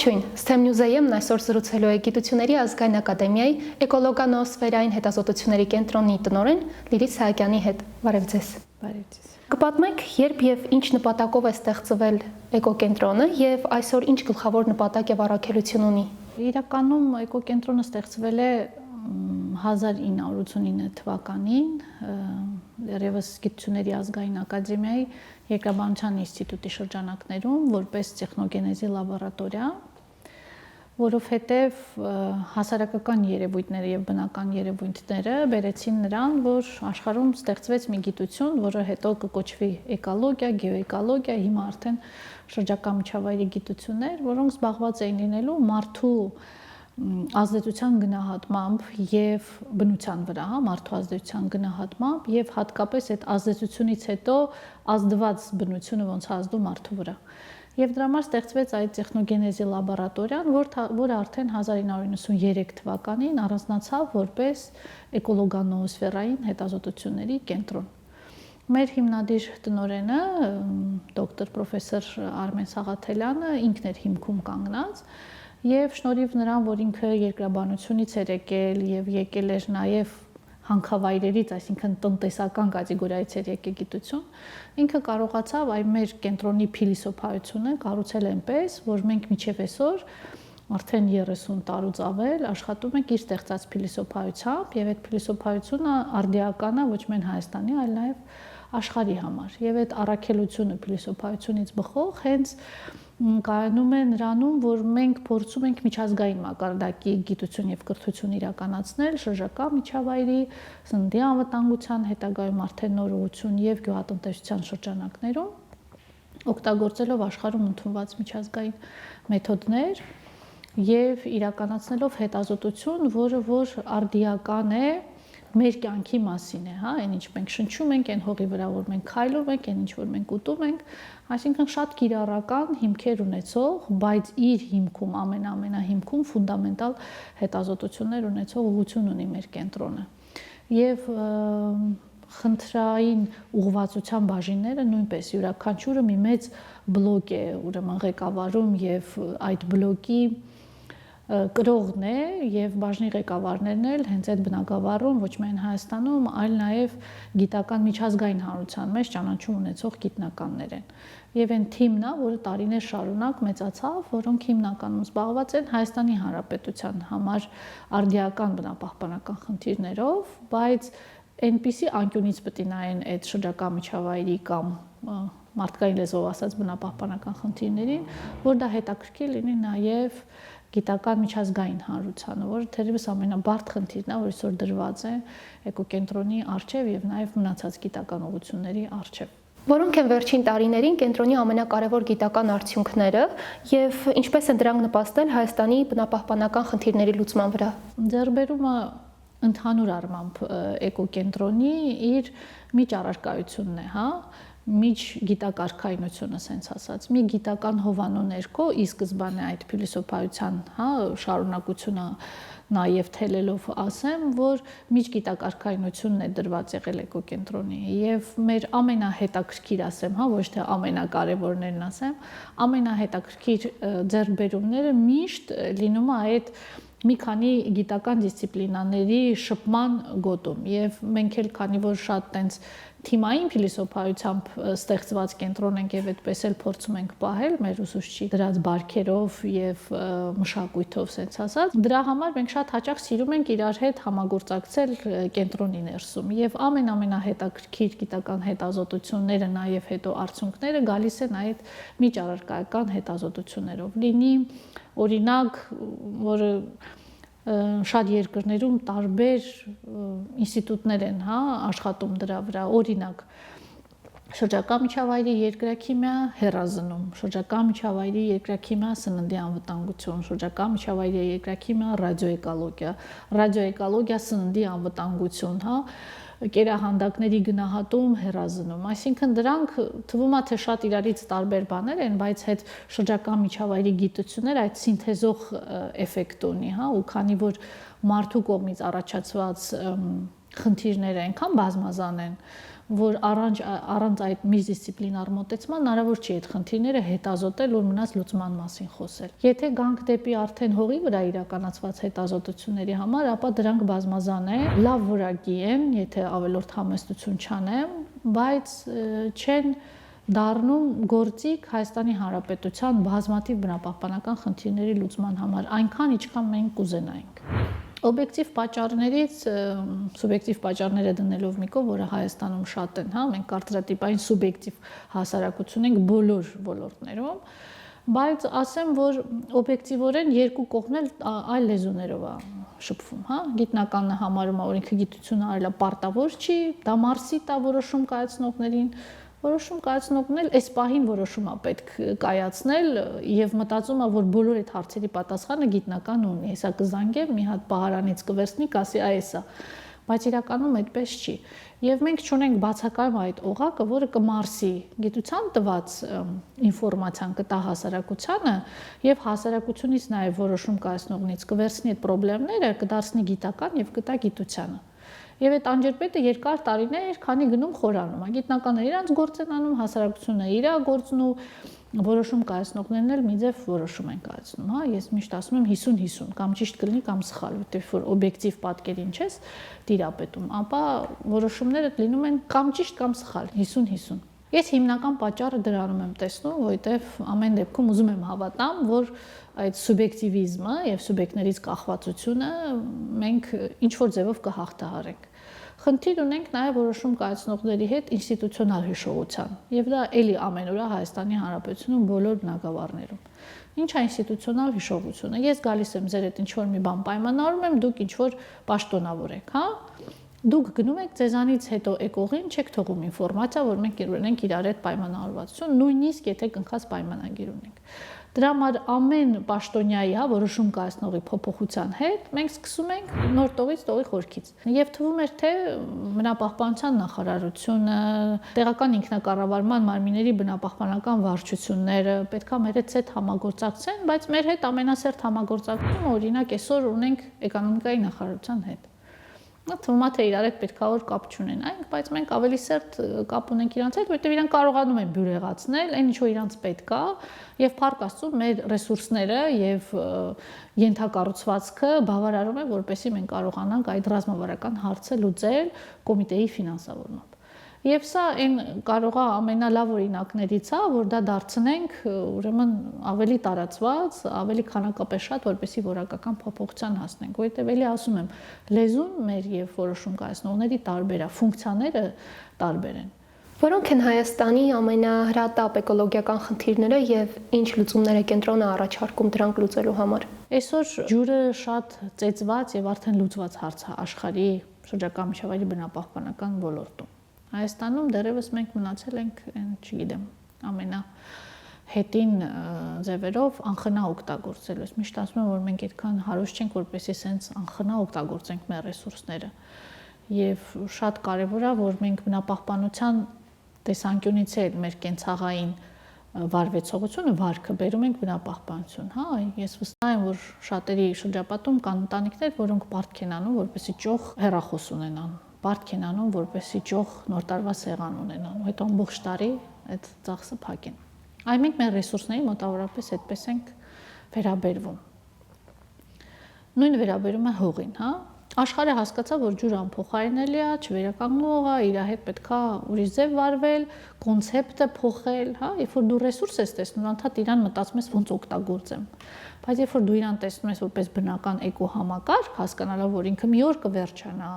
Ողջույն, STEM News-ում այսօր զրուցելու է Գիտությունների ազգային ակադեմիայի էկոլոգանոոսֆերային հետազոտությունների կենտրոնի տնօրեն Լիլիթ Սահակյանի հետ։ Բարև ձեզ։ Բարև ձեզ։ Կպատմեք, երբ եւ ինչ նպատակով է ստեղծվել էկոկենտրոնը եւ այսօր ինչ գլխավոր նպատակ եւ առաքելություն ունի։ Իրականում էկոկենտրոնը ստեղծվել է 1989 թվականին Երևան Գիտությունների ազգային ակադեմիայի Երկրաբանության ինստիտուտի շրջանակներում որպես տեխնոգենեզի լաբորատորիա, որովհետև հասարակական երևույթները եւ բնական երևույթները բերեցին նրան, որ աշխարհում ստեղծվեց մի գիտություն, որը հետո կկոչվի էկոլոգիա, գեոէկոլոգիա, հիմա արդեն շրջակա միջավայրի գիտություններ, որոնք զբաղված էին լինելու մարդու ազդեցության գնահատմամբ եւ բնության վրա, մարդու ազդեցության գնահատմամբ եւ հատկապես այդ ազդեցությունից հետո ազդված բնությունը ոնց ազդում մարդու վրա։ Եվ դրա համար ստեղծվեց այդ տեխնոգենեզի լաբորատորիան, որը արդեն 1993 թվականին առանձնացավ որպես էկոլոգանոոսֆերային հետազոտությունների կենտրոն։ Մեր հիմնադիր տնօրենը դոկտոր պրոֆեսոր Արմեն Սաղաթելյանը ինքն էր հիմքում կանգնած եւ շնորհիվ նրան, որ ինքը երկրաբանությունից էր եկել եւ եկել էր նաեւ հանքավայրերից, այսինքն տնտեսական կատեգորիայից էր եկել գիտություն, ինքը կարողացավ այ մեր կենտրոնի փիլիսոփայությունը կառուցել այնպես, որ մենք միջև այսօր արդեն 30 տարուց ավել աշխատում ենք իր ստեղծած փիլիսոփայությամբ եւ այդ փիլիսոփայությունը արդիական է ոչ միայն Հայաստանի, այլ նաեւ աշխարհի համար։ Եվ այդ առաքելությունը փիլիսոփայությունից բխող հենց կայանում է նրանում, որ մենք փորձում ենք միջազգային մակարդակի գիտություն եւ կրթություն իրականացնել շրջակա միջավայրի, սննդի անվտանգության, հետագայում արդեն նոր ուղղություն եւ գյուղատնտեսության շրջանակներում, օգտագործելով աշխարհում ընդունված միջազգային մեթոդներ եւ իրականացնելով հետազոտություն, որը որ արդիական է մեր կյանքի մասին է, հա, այն ինչ մենք շնչում ենք, այն հողի վրա որ մենք քայլում ենք, այն ինչ որ մենք ուտում ենք, այսինքն շատ կիրառական հիմքեր ունեցող, բայց իր հիմքում ամենահիմքում ֆունդամենտալ հետազոտություններ ունեցող ուղղություն ունի մեր կենտրոնը։ Եվ խնդրային ուղղվածության բաժինները նույնպես յուրաքանչյուրը մի մեծ բլոկ է, ուրեմն ղեկավարում եւ այդ բլոկի կրողն է եւ բաժնի ղեկավարներն էլ հենց այդ բնակավարում ոչ միայն Հայաստանում, այլ նաեւ գիտական միջազգային հանրության մեջ ճանաչում ունեցող գիտնականներ են։ Եվ այն թիմն է, որը տարիներ շարունակ մեծացավ, որոնք հիմնականում զբաղված են Հայաստանի Հանրապետության համար արդիական բնապահպանական խնդիրներով, բայց այնպիսի անկյունից պետք է նայեն այդ շրջակա միջավայրի կամ մարդկային լեզվով ասած բնապահպանական խնդիրներին, որ դա հետաքրքիր լինի նաեւ գիտական միջազգային հանրությանը, որը թերևս ամենաբարդ խնդիրն է, որ այսօր դրված է էկոկենտրոնի առջև եւ նաեւ մնացած գիտական ուղղությունների առջև։ Որոնք են վերջին տարիներին կենտրոնի ամենակարևոր գիտական արդյունքները եւ ինչպես են դրանք նպաստել Հայաստանի բնապահպանական խնդիրների լուծման վրա։ Ձեռբերումը ընդհանուր առմամբ էկոկենտրոնի իր միջ առարկայությունն է, հա, միջ գիտակարգայնությունը, ասենց ասած, մի գիտական հովանու ներքո ի սկզբանե այդ փիլիսոփայության, հա, շարունակությունը նաև թելելով ասեմ, որ միջ գիտակարգայնությունն է դրված եղել էկոկենտրոնի եւ մեր ամենահետաքրքիր ասեմ, հա, ոչ թե ամենակարևորներն ասեմ, ամենահետաքրքիր ձեռքբերումները միշտ լինում է այդ մի քանի գիտական դիսցիպլինաների շփման գոտում եւ մենք էլ քանի որ շատ տենց թիմային փիլիսոփայությամբ ստեղծված կենտրոն ենք եւ այդպես էլ փորձում ենք պահել մեր ուսուցչի դրած բարքերով եւ մշակույթով sense ասած դրա համար մենք շատ հաճախ սիրում ենք իրար հետ համագործակցել կենտրոնի ներսում եւ ամենահետաքրքիր գիտական հետազոտությունները նաեւ հետո արդյունքները գալիս են այդ միջառարկայական հետազոտություններով լինի օրինակ որը շատ երկրներում տարբեր ինստիտուտներ են, հա, աշխատում դրա վրա, օրինակ շրջակա միջավայրի երկրաքիմիա հեռազնում, շրջակա միջավայրի երկրաքիմիա սննդի անվտանգություն, շրջակա միջավայրի երկրաքիմիա ռադիոէկոլոգիա, ռադիոէկոլոգիա սննդի անվտանգություն, հա, կերահանդակների գնահատում հեռազնում, այսինքն դրանք թվում է թե շատ իրարից տարբեր բաներ են, բայց այդ շրջակա միջավայրի գիտությունները այդ սինթեզող էֆեկտ ունի, հա, ու քանի որ մարդու կողմից առաջացված խնդիրները այնքան բազմազան են, որ առանց այդ միջդիսցիպլինար մոտեցման հնարավոր չի այդ խնդիրները հետազոտել ու մնաց լուծման մասին խոսել։ Եթե գանք դեպի արդեն հողի վրա իրականացված հետազոտությունների համար, ապա դրանք բազմազան են, լավ որակի են, եթե ավելորդ համեստություն չանեմ, բայց չեն դառնում գործիք Հայաստանի Հանրապետության բազմաթիվ բնապահպանական խնդիրների լուծման համար, այնքան ինչքան մենք կուզենայինք։ Օբյեկտիվ պատճառներից սուբյեկտիվ պատճառները դնելով մի կողմ, որը Հայաստանում շատ են, հա, մենք կարծրատիպային սուբյեկտիվ հասարակություն ենք բոլոր ոլորտներում, բայց ասեմ, որ օբյեկտիվորեն երկու կողմն էլ այլ լեզուներով է շփվում, հա, գիտնականը համարում է, որ ինքը գիտությունը արելա պարտավոր չի, դա մարսիտ է որոշում կայացնողներին, որոշում կայացնողն էլ այս պահին որոշում է պետք կայացնել եւ մտածում է, որ բոլոր այդ հարցերի պատասխանը գիտնական ունի, հեսա կզանգեմ, մի հատ պահարանից կվերցնի, կասի այս է, բայց իրականում այդպես չի։ Եվ մենք չունենք բացակայում այդ օղակը, որը կմարսի գիտության տված ինֆորմացիան կտա հասարակությանը եւ հասարակությունից նաեւ որոշում կայացնողնից կվերցնի այդ խնդիրները, կդարձնի գիտական եւ կտա գիտությանը։ Եվ այդ անջրպետը երկար տարիներ քանի գնում խորանում է։ Գիտնականները իրանց գործ են անում, հասարակությունը իր գործն ու որոշում կայացնողներն էլ մի ձև որոշում են կայացնում, հա, ես միշտ ասում եմ 50-50, կամ ճիշտ կլինի կամ սխալ, որտեղ որ օբյեկտիվ պատկերին չես տիրապետում, ապա որոշումները լինում են կամ ճիշտ կամ սխալ, 50-50։ Ես հիմնական պատճառը դրանում եմ տեսնում, որովհետև ամեն դեպքում ուզում եմ հավատամ, որ այդ սուբյեկտիվիզմը եւ սուբյեկտներից կախվածությունը մենք ինչ որ ձևով կհաղթահարենք։ Խնդիր ունենք նաև որոշում կայացնողների հետ ինստիտուցիոնալ հիշողության, եւ դա էլի ամենուր է Հայաստանի Հանրապետությունում բոլոր բնակավարներում։ Ինչ է ինստիտուցիոնալ հիշողությունը։ Ես գալիս եմ ձեր հետ ինչ որ մի բան պայմանավորում եմ, դուք ինչ որ պաշտոնավոր եք, հա։ Դուք գնում եք ձեզանից հետո եկողին չեք թողում ինֆորմացիա, որ մենք ունենք իրար հետ պայմանավորվածություն, նույնիսկ եթե կնքած պայմանագիր ունենք։ Դրա համար ամեն պաշտոնյայի, հա, որոշում կայացնողի փոփոխության հետ մենք սկսում ենք նոր տողից տողի խորքից։ Եվ թվում էր, թե բնապահպանության նախարարությունը, տեղական ինքնակառավարման մարմինների բնապահպանական վարչությունները պետքա մեր հետ համագործակցեն, բայց մեր հետ ամենասերտ համագործակցումը օրինակ այսօր ունենք էկոնոմիկայի նախարարության հետ։ Թվում է, թե իրար հետ պետքա որ կապ չունենանք, բայց մենք ավելի սերտ կապ ունենք իրանց հետ, որտեղ իրանք կարողանում են բյուրեղացնել այն ինչ որ իրանց պետք է, եւ փառք Աստծո մեր ռեսուրսները եւ ենթակառուցվածքը բավարարում է, որպեսզի մենք կարողանանք այդ ռազմավարական հարցը լուծել կոմիտեի ֆինանսավորմամբ։ Եվ սա այն կարող է ամենալավ օրինակներից է, որ դա դարձնենք ուրեմն ավելի տարածված, ավելի քանակապես շատ, որպեսզի որակական փոփոխության հասնենք, որովհետև էլի ասում եմ, լեզուն մեր եւ որոշում կայացնողների տարբեր է, ֆունկցիաները տարբեր են։ Որոնք են Հայաստանի ամենահրատապ էկոլոգիական խնդիրները եւ ինչ լուծումներ է կենտրոնը առաջարկում դրանք լուծելու համար։ Այսօր ջուրը շատ ծեծված եւ արդեն լուծված հարց է աշխարհի շրջակա միջավայրի բնապահպանական ոլորտում։ Հայաստանում դեռևս մենք մնացել ենք, չգիտեմ, ամենահետին ձևերով անխնա օգտագործելու։ Ես միշտ ասում եմ, որ մենք այդքան հարուստ չենք, որպեսզի սենց անխնա օգտագործենք մեր ռեսուրսները։ Եվ շատ կարևոր է, որ մենք բնապահպանության տեսանկյունից էլ մեր կենցաղային վարվեցողությունը վարկը բերում ենք բնապահպանություն, հա, ես վստահ եմ, որ շատերի շրջապատում կան ընտանիքներ, որոնք պարտք են անում, որպեսզի ճոխ հեռախոս ունենան, պարտք են անում, որպեսզի ճոխ նոր տարվա սեղան ունենան, հետո ամբողջ տարի այդ ծախսը փակեն։ Այ մենք մեր ռեսուրսների մոտավորապես այդպես ենք վերաբերվում։ Նույնը վերաբերում է հողին, հա։ Աշխարհը հասկացավ, որ ջուրը անփոխարինելի է, չվերականգնող է, իր հետ պետքա ուրիշ ձև վարվել, կոնցեպտը փոխել, հա, երբ որ դու ռեսուրս ես տեսնում, անդադ իրան մտածում ես ոնց օգտագործեմ։ Բայց երբ որ դու իրան տեսնում ես որպես բնական էկոհամակարգ, հասկանալով, որ ինքը մի օր կվերջանա,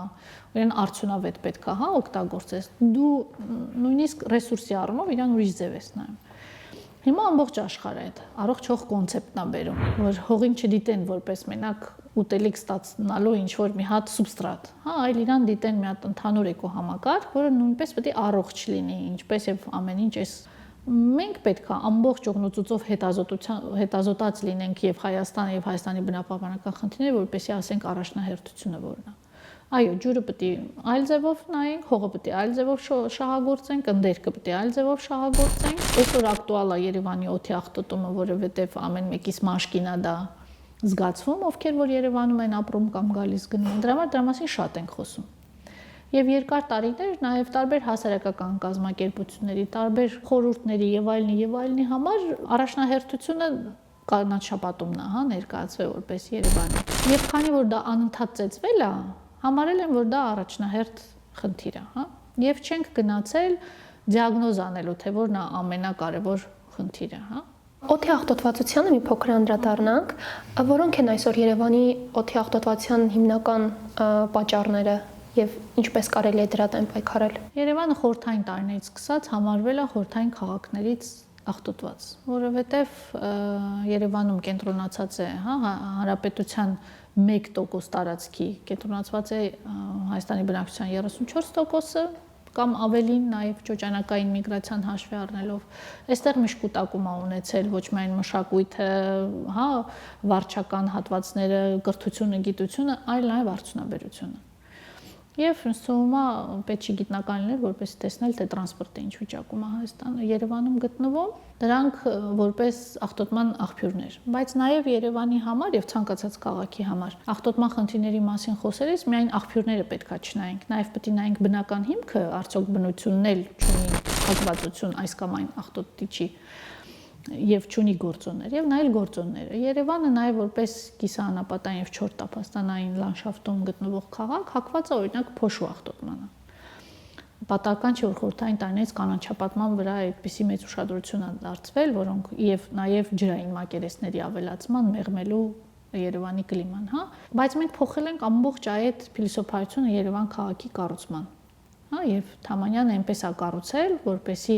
իրան արդյունավետ պետքա, հա, օգտագործես, դու նույնիսկ ռեսուրսի առումով իրան ուրիշ ձև ես նայում։ Հիմա ամբողջ աշխարհը այդ առողջ հող կոնցեպտն է բերում, որ հողին չդիտեն որպես մենակ ուտելիք ստացնալու ինչ որ մի հատ սուբստրատ, հա, այլ իրան դիտեն մի հատ ընդհանուր էկոհամակարգ, որը նույնպես պետք է առողջ լինի, ինչպես եւ ամեն ինչ էս մենք պետք է ամբողջ օգնոցուծով հետազոտած լինենք եւ Հայաստանը եւ Հայաստանի բնապահպանական խնդիրները, որպեսզի ասենք առաջնահերթությունը որն է։ Այո, ջուրը պետք է այլ ձևով նայենք, հողը պետք է այլ ձևով շահագործենք, ընդերքը պետք է այլ ձևով շահագործենք։ Այսօր ակտուալ է Երևանի օդի աղտոտումը, որովհետեւ ամեն մեկիս մաշկին է դա զգացվում, ովքեր որ Երևանում են ապրում կամ գալիս գնում են, դրա համար դրա մասին շատ ենք խոսում։ Եվ երկար տարիներ նաև տարբեր հասարակական կազմակերպությունների, տարբեր խորհուրդների եւ այլնի համար առաջնահերթությունը կանաչ շաբաթումն է, ներկայացվել որպես Երևանի։ Եվ քանի որ դա անընդհատ ծեծվել է, համարել են, որ դա առաջնահերթ խնդիր է, Եվ չենք գնացել դիագնոզ անելու, թե որն է ամենակարևոր խնդիրը, Օդի աղտոտվածությանը մի փոքր անդրադառնանք, որոնք են այսօր Երևանի օդի աղտոտվածության հիմնական պատճառները եւ ինչպես կարելի է դրա դեմ պայքարել։ Երևանը խորհրդային տարիներից սկսած համարվել է խորհրդային քաղաքներից աղտոտված, որովհետեւ Երևանում կենտրոնացած է, հանրապետության 1% տարածքի կենտրոնացված է Հայաստանի բնակչության 34%-ը կամ ավելին նաև ճոճանակային միգրացիան հաշվի առնելով, այստեղ միշտ կուտակում է ունեցել ոչ միայն մշակույթը, վարչական հատվածները, կրթությունը, գիտությունը, այլ նաև արդյունաբերությունը։ Եվ ինձ թվում է պետք չի գիտնական լինել, որպեսզի տեսնել, թե տրանսպորտը ինչ վիճակում է Հայաստանը, Երևանում գտնվում, դրանք որպես աղտոտման աղբյուրներ, բայց նաև Երևանի համար եւ ցանկացած քաղաքի համար աղտոտման խնդիրների մասին խոսելիս միայն աղբյուրները պետքա չնայենք, նաև պետք է նայենք բնական հիմքը, արդյոք բնությունն էլ ունի հակվածություն այս կամ այն աղտոտիչի եւ ճունի գործոններ եւ նայել գործոնները։ Երևանը նաեւ որպես կիսաանապատային եւ 4 տափաստանային լանդշաֆտում գտնվող քաղաք հակված է օրինակ փոշու աղտոտմանը։ Պատահական չէ, որ խորհրդային տարիներից կանաչապատման վրա այդպիսի մեծ ուշադրություն է դարձվել, որոնք եւ նաեւ ջրային մակերեսների ավելացման մեղմելու Երևանի կլիման, Բայց մենք փոխել ենք ամբողջ այդ փիլիսոփայությունը Երևան քաղաքի կառուցման։ Եվ Թամանյանը այնպես է կառուցել, որպեսզի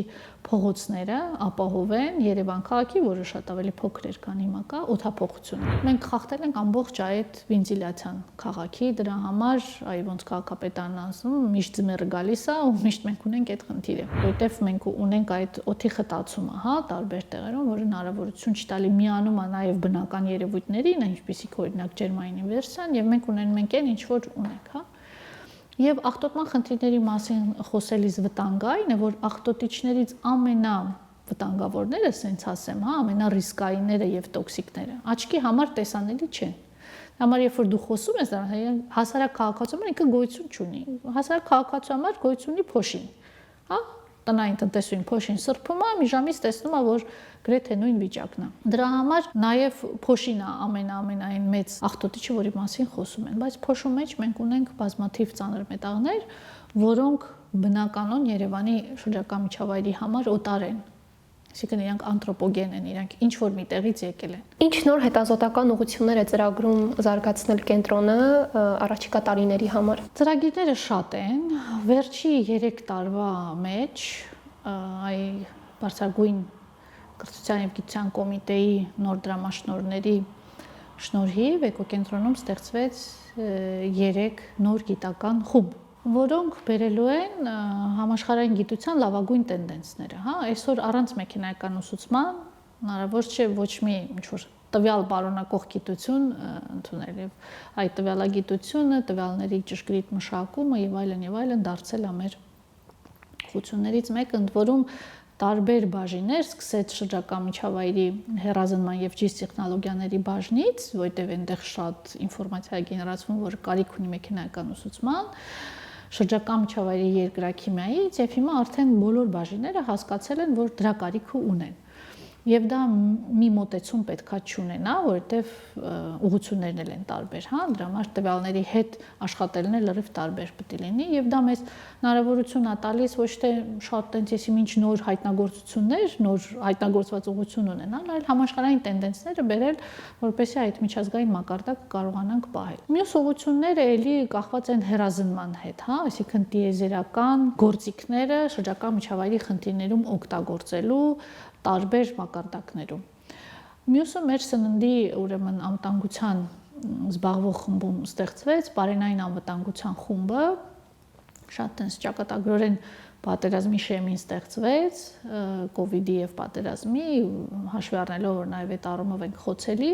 փողոցները ապահովեն Երևան քաղաքի, որը շատ ավելի փոքր էր, քան հիմա կա, օդափոխությունը։ Մենք խախտել ենք ամբողջ այդ վենտիլյացիան քաղաքի, դրա համար, ոնց քաղաքապետարն ասում, միշտ ձմեռը գալիս է ու միշտ մենք ունենք այդ խնդիրը, որտեվ մենք ունենք այդ օդի խտացումը, տարբեր տեղերում, որը հնարավորություն չտալի միանում է նաև բնական երևույթներին, ինչպիսիք օրինակ ջերմային ինվերսիան, եւ մենք ունենք այն, ինչ որ ունենք, Եվ աղտոտման խնդիրների մասին խոսելիս վտանգ այն է, որ աղտոտիչներից ամենավտանգավորները, ասենց ասեմ, ամենառիսկայինները եւ տոքսիկները, աչքի համար տեսանելի չեն։ Համար երբ որ դու խոսում ես դրա, հասարակ քաղաքացիական ինքը գոյություն չունի։ Հասարակ քաղաքացու համար գոյություն ունի փոշին, տնային տնտեսային փոշին սրբում է, մի ժամից տեսնում է, որ գրեթե նույն վիճակն է։ Դրա համար նաև փոշին է ամենային մեծ աղտոտիչը, որի մասին խոսում են, բայց փոշու մեջ մենք ունենք բազմաթիվ ծանր մետաղներ, որոնք բնականon Երևանի շրջակա միջավայրի համար օտար են։ Այսինքն իրանք անթրոպոգեն են, իրանք ինչ որ միտեղից եկել են։ Ինչ նոր հետազոտական ուղղություններ է ծրագրում զարգացնել կենտրոնը առաջիկա տարիների համար։ Ծրագիրները շատ են։ Վերջի 3 տարվա մեջ բարձրագույն կրթության եւ գիտության կոմիտեի նոր դրամաշնորհների շնորհիվ էկոկենտրոնում ստեղծվեց 3 նոր գիտական խումբ, որոնք բերելու են համաշխարհային գիտության լավագույն տենդենսները, Այսօր առանց մեքենայական ուսուցման հնարավոր չէ ոչ մի ինչ-որ տվյալ բարոնակող գիտություն ընդունել եւ այդ տվյալագիտությունը, տվյալների ճշգրիտ մշակումը եւ այլն դարձել է մեր խություններից մեկը, ընդ որում տարբեր բաժիններ, սկսեց շրջակա միջավայրի հեռազնման եւ ջիս տեխնոլոգիաների բաժնից, որտեղ այնտեղ շատ ինֆորմացիա է գեներացվում, որ կարիք ունի մեքենայական ուսուցման, շրջակա միջավայրի երկրաքիմիայից եւ հիմա արդեն բոլոր բաժինները հասկացել են, որ դրա կարիքը ունեն։ Եվ դա մի մոտեցում պետքա չունենա, որովհետև ուղղություններն են տարբեր, դրա համար տվյալների հետ աշխատելն է լրիվ տարբեր պետք է լինի եւ դա մեզ հնարավորություն է տալիս ոչ թե շատ տենց ինչ նոր հայտնագործություններ, նոր հայտնագործված ուղղություն ունենալ, այլ համաշխարհային տենդենսները բերել, որպեսզի այդ միջազգային մակարդակը կարողանանք պահել։ Մյուս ուղղությունները էլի կախված են հեռազնման հետ, այսինքն տիեզերական գործիքները շրջակա միջավայրի խնդիրներում օգտագործելու տարբեր մակարդակներում։ Մյուսը մեր սննդի ուրեմն անվտանգության զբաղվող խմբում ստեղծվեց բարենային անվտանգության խումբը, շատ տենց ճակատագրորեն պատերազմի շեմին ստեղծվեց, կովիդի եւ պատերազմի, հաշվի առնելով, որ նաեւ այդ առումով ենք խոցելի,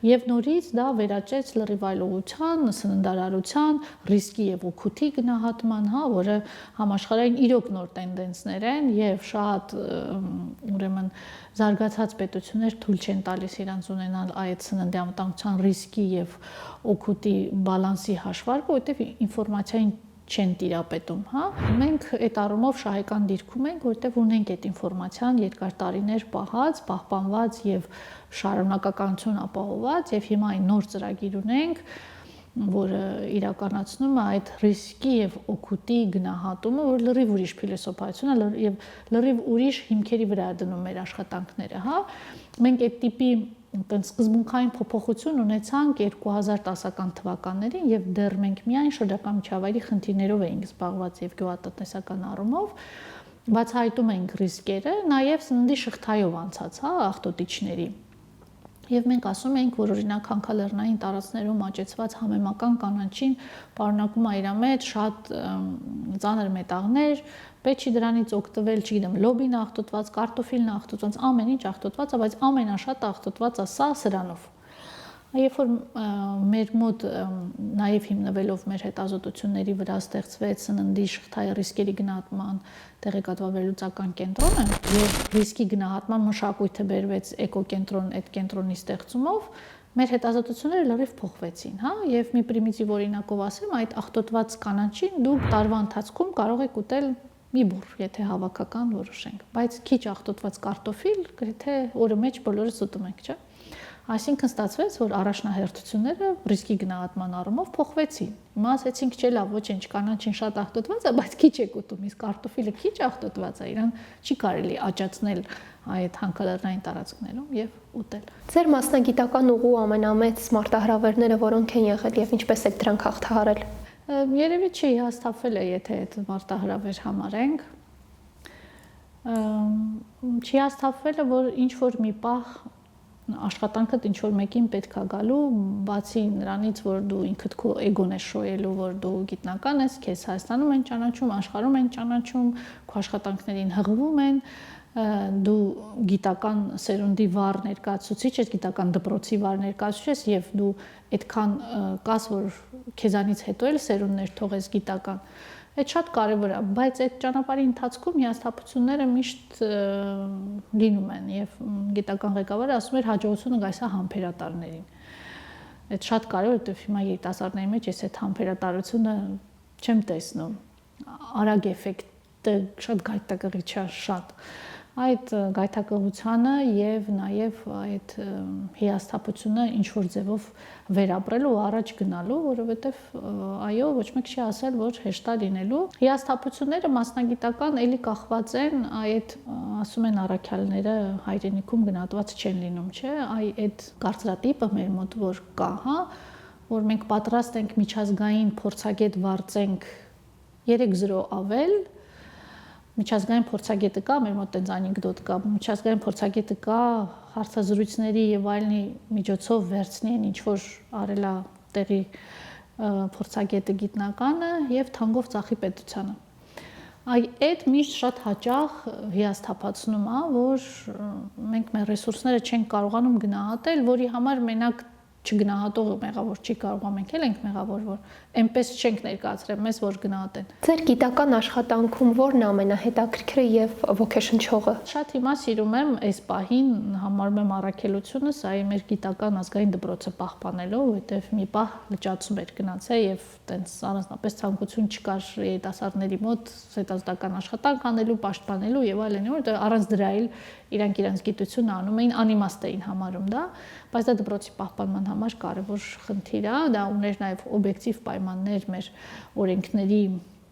եւ նորից դա վերաճեց լրիվ այլ ուղղության, սննդարարության, ռիսկի եւ օգուտի գնահատման, որը համաշխարհային իրոք նոր տենդենսներ են եւ շատ ուրեմն զարգացած պետություններ թույլ չեն տալիս իրանց ունենալ այդ սննդի անվտանգության ռիսկի եւ օգուտի բալանսի հաշվարկը, որտեղ ինֆորմացիային չեն տիրապետում, հա։ Մենք այդ առումով շահեկան դիրքում ենք, որտեղ ունենք այդ ինֆորմացիան երկար տարիներ պահած, պահպանված եւ շարունակականություն ապահովված եւ հիմա այն նոր ծրագիր ունենք, որը իրականացնում է այդ ռիսկի եւ օգուտի գնահատումը, որ լրիվ ուրիշ փիլիսոփայություն է եւ լրիվ ուրիշ հիմքերի վրա դնում մեր աշխատանքները, հա։ Մենք այդ տիպի այդպես սկզբունքային փոփոխություն ունեցանք 2010-ական թվականներին եւ դեռ մենք միայն շրջակա միջավայրի խնդիրներով էինք զբաղված եւ գյուղատնտեսական առումով բացահայտում էինք ռիսկերը, նաեւ սննդի շղթայով անցած, հա, աղտոտիչների։ Եվ մենք ասում ենք, որ օրինակ հանքալեռնային տարածքներում աճեցված համեմական կանաչին պարունակում է իր մեջ շատ ծանր մետաղներ, պետք չի դրանից օգտվել, չգիտեմ, լոբին աղտոտված, կարտոֆիլն աղտոտված, ամեն ինչ աղտոտված է, բայց ամենաշատը աղտոտված է սա սրանով։ Երբ որ մեր մոտ նաև հիմնվելով մեր հետազոտությունների վրա ստեղծվեց սննդի շղթայի ռիսկերի գնահատման տեղեկատվաբերլուծական կենտրոնը եւ ռիսկի գնահատման մշակույթը բերվեց էկոկենտրոն այդ կենտրոնի ստեղծումով, մեր հետազոտությունները լրիվ փոխվեցին, հա, եւ մի պրիմիտիվ օրինակով ասեմ, այդ աղտոտված կանաչին դուք տարվա ընթացքում կարող եք ուտել մի բուռ, եթե հավաքական որոշենք, բայց քիչ աղտոտված կարտոֆիլ գրեթե օրը մեջ բոլորս ուտում ենք, չէ՞։ Այսինքն ստացվեց, որ առաջնահերթությունները ռիսկի գնահատման առումով փոխվեցին։ Հիմա ասեցինք, չէ, լավ, ոչ ինչ, կանաչին շատ աղտոտված է, բայց քիչ եք ուտում, իսկ կարտոֆիլը քիչ աղտոտված է, իրան չի կարելի աճացնել այդ հանքալեռնային տարածքներում եւ ուտել։ Ձեր մասնագիտական ուղու ամենամեծ մարտահրավերները որոնք են եղել եւ ինչպես եք դրանք հաղթահարել։ Երևի չի հաստատվել է, եթե այդ մարտահրավեր համարենք։ Չի հաստատվել է, որ ինչ որ մի պահ աշխատանքդ ինչ որ մեկին պետք է գալու, բացի նրանից, որ դու ինքդ քո էգոն ես շոյելու, որ դու գիտնական ես, քեզ Հայաստանում են ճանաչում, աշխարհում են ճանաչում, քո աշխատանքներին հղվում են, դու գիտական սերունդի վառ ներկայացուցիչ ես, գիտական դպրոցի վառ ներկայացուցիչ ես եւ դու այդքան կաս, որ քեզանից հետո էլ սերունդներ թողես գիտական։ Այդ շատ կարևոր է, բայց այդ ճանապարհի ընթացքում հիասթափությունները միշտ լինում են եւ գիտական ղեկավարը ասում էր հաջողությունը գայս է համբերատարներին։ Այդ շատ կարևոր է, որովհետեւ հիմա երիտասարդների մեջ ես այդ համբերատարությունը չեմ տեսնում։ Արագ էֆեկտը շատ գայթակղիչ է, շատ։ Այդ գայթակղությանը եւ նաեւ այդ հիասթափությունը ինչ որ ձևով վերապրելու ու առաջ գնալու, որովհետեւ այո, ոչ մեկ չի ասել, որ հեշտ է լինելու։ Հիասթափությունները մասնագիտական էլի կախված են այդ, ասում են առաքյալները հայրենիքում գնահատված չեն լինում, չէ՞, այդ կարծրատիպը մեր մոտ որ կա, հա, որ մենք պատրաստ ենք միջազգային փորձագետ վարձենք 3-0 ավել միջազգային փորձագետը կա, մեր մոտ այնց անեկդոտ կա, միջազգային փորձագետը կա, հարցազրույցների եւ այլնի միջոցով վերցնի են ինչ որ արելա տեղի փորձագետը գիտնականը եւ թանկով ծախի պետությանը։ Այդ միշտ շատ հաճախ հիասթափացնում է, որ մենք մեր ռեսուրսները չենք կարողանում գնահատել, որի համար մենակ չգնահատողը մեղավոր չի կարող, մենք էլ ենք մեղավոր, որ այնպես չենք ներկայացրել մեզ, որ գնահատեն։ Ձեր գիտական աշխատանքում որն է ամենահետաքրքիրը եւ ոգեշնչողը։ Շատ հիմա սիրում եմ այս պահին համարում եմ առաքելությունս, այ մեր գիտական ազգային դպրոցը պահպանելով, որովհետեւ մի պահ լճացում էր գնացել եւ տենց առանձնապես ցանկություն չկար երիտասարդների մոտ հետազոտական աշխատանք անելու, պաշտպանելու եւ այլն, որովհետեւ առանց դրա էլ իրանք իրենց գիտությունը անում էին, անիմաստ էին համարում դա, բայց դա դպրոցի պահպանման համար կարևոր խնդիր է, դա ուներ նաեւ օբյեկտիվ պայմաններ մեր օրենքների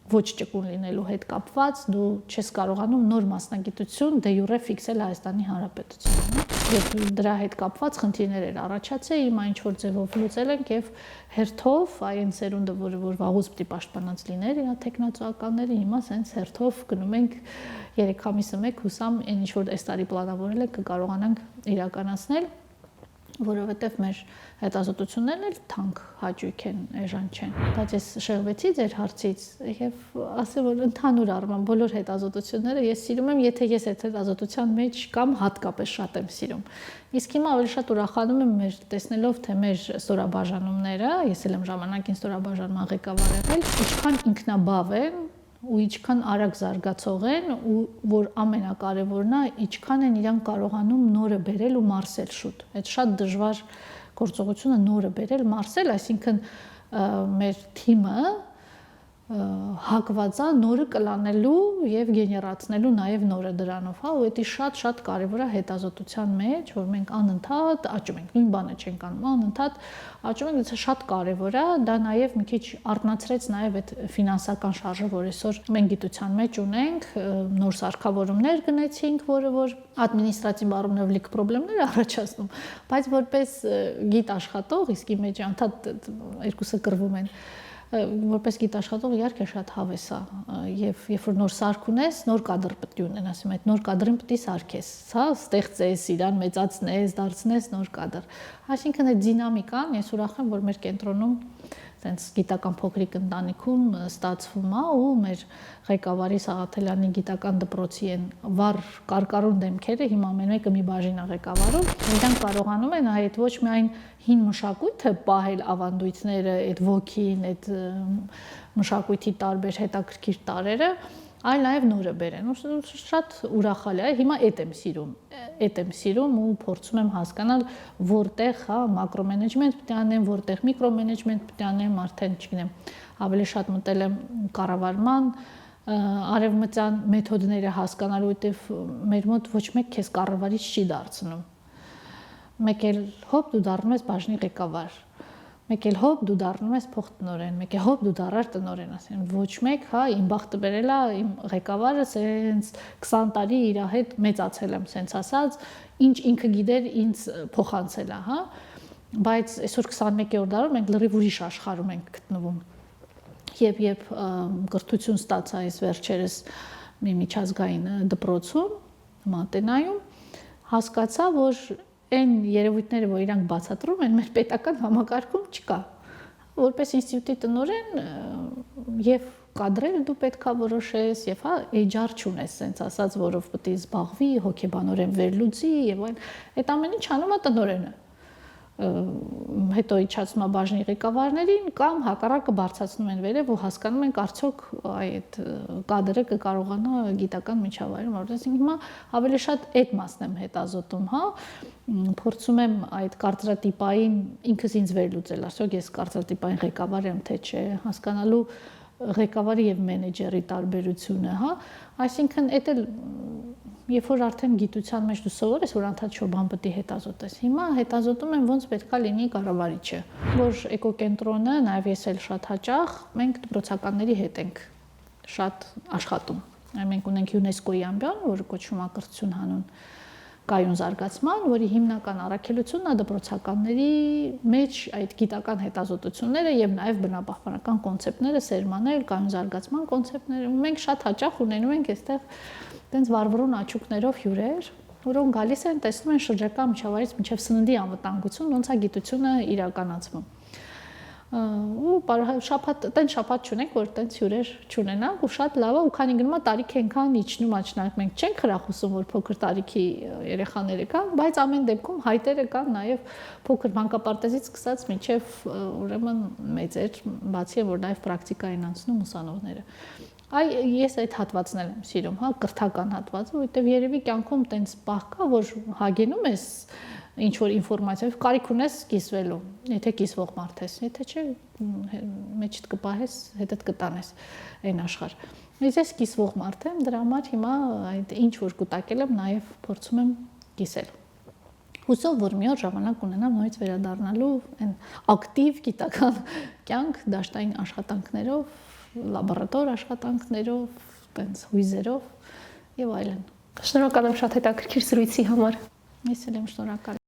ոչ ճկուն լինելու հետ կապված, դու չես կարողանում նոր մասնագիտություն դե յուրե ֆիքսել Հայաստանի Հանրապետությունում։ Եվ դրա հետ կապված խնդիրներ էր առաջացել, հիմա ինչ որ ձևով լուծել ենք եւ հերթով այն սերունդը, որ վաղուց պիտի պաշտպանած լիներ իր տեխնացուականները, հիմա սենց հերթով գնում ենք 3 ամիսը մեկ հուսամ այն ինչ որ այս տարի պլանավորել ենք կկարողանանք իրականացնել, որովհետև մեր հետազոտություններն էլ թանկ հաճույք են, էժան չեն։ Բայց ես շեղվեցի ձեր հարցից եւ ասեմ, որ ընդհանուր առմամբ բոլոր հետազոտությունները ես սիրում եմ, եթե ես այդ հետազոտության մեջ կամ հատկապես շատ եմ սիրում։ Իսկ հիմա ավելի շատ ուրախանում եմ մեր տեսնելով, թե մեր ստորաբաժանումները, ես էլ եմ ժամանակին ստորաբաժանման ղեկավար եղել, ինչքան ինքնաբավ են ու ինչքան արագ զարգացող են ու որ ամենակարևորն է, ինչքան են իրան կարողանում նորը բերել ու մարսել շուտ։ Այդ շատ դժվար գործողությունը նորը բերել, մարսել, այսինքն մեր թիմը հակված է նորը կլանելու եւ գեներացնելու նաեւ նորը դրանով, հա, ու դա շատ կարեւոր է հետազոտության մեջ, որ մենք անընդհատ աճում ենք, նույն բանը չենք անում, անընդհատ աճում ենք, դա շատ կարեւոր է, դա նաեւ մի քիչ առնացրեց նաեւ այդ ֆինանսական շարժը, որ այսօր մենք գիտության մեջ ունենք, նոր սարքավորումներ գնեցինք, որը որ ադմինիստրատիվ առումով լիք խնդիրներ առաջացնում, բայց որպես գիտ աշխատող, իսկի մեջ անդադ երկուսը կռվում են որպես գիտաշխատող իհարկե շատ հավես է եւ երբ որ նոր սարք ունես նոր կադր պետք է ունենաս այդ նոր կադրին պետք է սարքես հա ստեղծես իրան մեծացնես դարձնես նոր կադր այսինքն այդ դինամիկան ես ուրախ եմ որ մեր կենտրոնում տենց գիտական փոքրիկ ընտանիքում ստացվում է ու մեր ղեկավարի Սաղաթելյանի գիտական դպրոցի են վառ կարկառուն դեմքերը հիմա ամեն մեկը մի բաժին է ղեկավարում իրենք կարողանում են այդ ոչ միայն հին մշակույթը պահել ավանդույթները այդ ոգին այդ մշակույթի տարբեր հետաքրքիր տարրերը այլ նաև նորը բերեն ու շատ ուրախալի է հիմա այդ եմ սիրում ու փորձում եմ հասկանալ որտեղ հա մակրոմենեջմենտ պետք է անեմ որտեղ միկրոմենեջմենտ պետք է անեմ արդեն չգիտեմ ավելի շատ մտել եմ կառավարման արևմտյան մեթոդները հասկանալու որտեղ մեր մոտ ոչ մեկ քեզ կառավարիչ չի դարձնում մեկ էլ հոբ դու դառնում ես բաժնի ղեկավար մեկ էլ հոբ դու դառնում ես փոխտնօրեն, մեկ է հոբ դու դառար տնօրեն, ասեն ոչ մեկ, հա, իմ բախտը բերել է, իմ ղեկավարը սենց 20 տարի իր հետ մեծացել եմ, սենց ասած, ինչ ինքը գիտեր, ինձ փոխանցել է, հա, բայց այսօր 21-րդ դարում մենք լրիվ ուրիշ աշխարհում ենք գտնվում։ Երբ կրթություն ստացա այս վերջերս մի միջազգային դպրոցում, Մատենայում, հասկացա, որ այն երևույթները, որ իրանք բացատրում են, մեր պետական համակարգում չկա։ Որպես ինստիտուտի տնօրեն եւ կադրերը դու պետքա որոշես եւ հա HR չունես, sense ասած, որով պետք է զբաղվի, հոգեբանորեն վերլուծի եւ այլն։ Այդ ամեն ինչ անում է տնօրենը։ Հետո իջացնում է բաժնի ղեկավարներին կամ հակառակը բարձրացնում են վերև ու հասկանում են արդյոք այդ կադրը կկարողանա գիտական միջավայրում որտեղ հիմա ավելի շատ այդ մասն եմ հետազոտում, հա, փորձում եմ այդ կարծրատիպային ինքս ինձ վերլուծել, արդյոք ես կարծրատիպային ղեկավար եմ թե չէ, հասկանալու ղեկավարի եւ մենեջերի տարբերությունը, հա, այսինքն այդ էլ երբ որ արդեն գիտության մեջ դու սովոր ես, որ անդադ շոբան պետք է հետազոտես։ Հիմա հետազոտում եմ ոնց պետքա լինի կառավարիչը, որ էկոկենտրոնը, նաև ես էլ շատ հաճախ, մենք դպրոցականների հետ ենք շատ աշխատում։ Մենք ունենք ՅՈՒՆԵՍԿՕ-ի ամբիոն, որը կոչվում է կրթություն հանուն կայուն զարգացման, որի հիմնական առաքելությունն է դպրոցականների մեջ այդ գիտական հետազոտությունները եւ նաեւ բնապահպանական կոնցեպտները սերմանել, կայուն զարգացման կոնցեպտները։ Մենք շատ հաճախ ունենում ենք այստեղ տենց վառվռուն աչուկներով հյուրեր, որոնք գալիս են, տեսնում են շրջակա միջավայրից մինչև սննդի անվտանգություն, ոնց է գիտությունը իրականացվում։ Ու շաբաթ չունենք, որ տենց հյուրեր չունենանք ու շատ լավ է ու քանի գնում է տարիք ենքան իջնում աչնակ մենք չենք խրախուսում որ փոքր տարիքի երեխաները կան, բայց ամեն դեպքում հայտերը կան նաև փոքր մանկապարտեզից սկսած մինչև ուրեմն մեծեր, բացի որ նաև պրակտիկա են անցնում ուսանողները։ Ես այդ հատվածն եմ սիրում, հա, կրթական հատվածը, որովհետև երևի կյանքում տենց պահ կա, որ հագենում ես ինչ որ ինֆորմացիա, կարիք ունես կիսվելու, եթե կիսվող մարդ ես, եթե չէ, մեջդ կպահես, հետդ կտանես այն աշխարհ։ Ես կիսվող մարդ եմ, դրա համար հիմա այդ ինչ որ կուտակել եմ, նաև փորձում եմ կիսել։ Հուսով որ մի օր ժամանակ ունենամ նորից վերադառնալու այն ակտիվ գիտական կյանք, դաշտային աշխատանքներով, լաբորատոր աշխատանքներով, տենց հույզերով եւ այլն։ Շնորհակալ եմ շատ հետաքրքիր զրույցի համար։ Ես էլ եմ շնորհակալ։